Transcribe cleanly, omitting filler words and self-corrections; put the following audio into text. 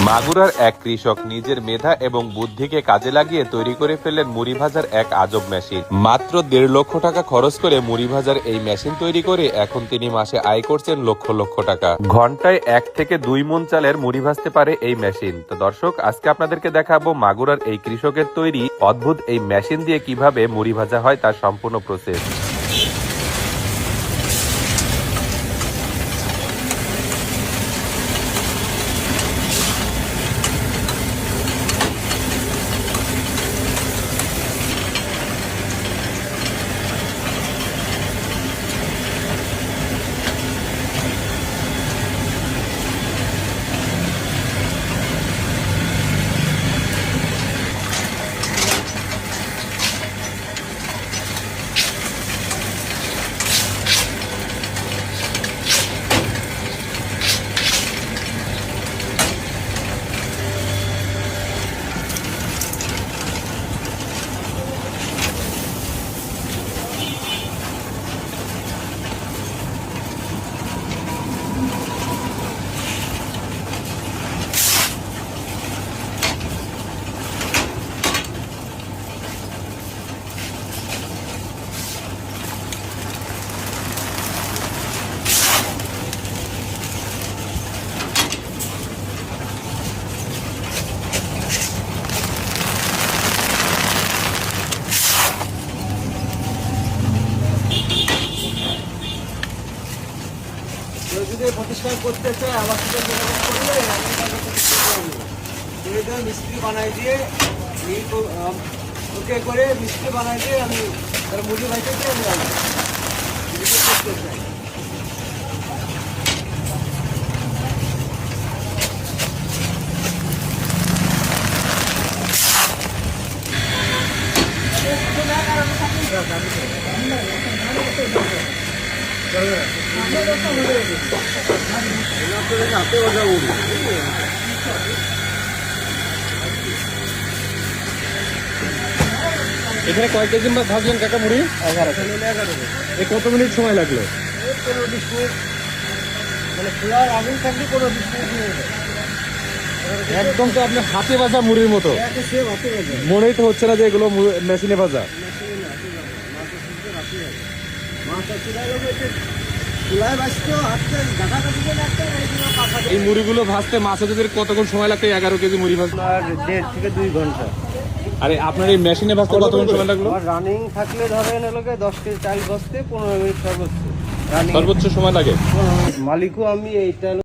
মাগুরার এক কৃষক নিজের মেধা এবং বুদ্ধিকে কাজে লাগিয়ে তৈরি করে ফেললেন মুড়ি ভাজার এক আজব মেশিন। মাত্র 1.5 লক্ষ টাকা খরচ করে মুড়ি ভাজার এই মেশিন তৈরি করে এখন তিনি মাসে আয় করছেন লক্ষ লক্ষ টাকা। ঘন্টায় 1 থেকে 2 মণ চালের মুড়ি ভাজতে পারে এই মেশিন। তো দর্শক, আজকে আপনাদেরকে দেখাবো মাগুরার এই কৃষকের তৈরি অদ্ভুত এই মেশিন দিয়ে কিভাবে মুড়ি ভাজা হয় তার সম্পূর্ণ প্রসেস। প্রতিষ্ঠান করতে চাই আমার সাথে যোগাযোগ করলে আমি মিস্ত্রি বানাই দিয়ে ওকে করে মিস্ত্রি বানাই দিয়ে আমি তার মুড়ি ভাইতে দিয়ে আমি করতে চাই। এখানে কয় কেজি ভাজলেন কাকা মুড়ি? 11 কত মিনিট সময় লাগলো? 15-20 মিনিট, মানে খোলার আগুন থাকলে 15-20 মিনিট। একদম তো আপনি হাতে ভাজা মুড়ির মতো মনেই তো হচ্ছে না যে এগুলো মেশিনে ভাজা। এই মুড়িগুলো ভাজতে মাছেদের কতক্ষণ সময় লাগতো? 11 কেজি মুড়ি ভাজতে 1.5 থেকে 2 ঘন্টা। আরে আপনার এই মেশিনে ভাজতে কতক্ষণ সময় লাগলো? রানিং থাকলে ধরেন 10 কেজি চাল ভাজতে 15 মিনিট সর্বোচ্চ সর্বোচ্চ সময় লাগে। মালিকও আমি এইটা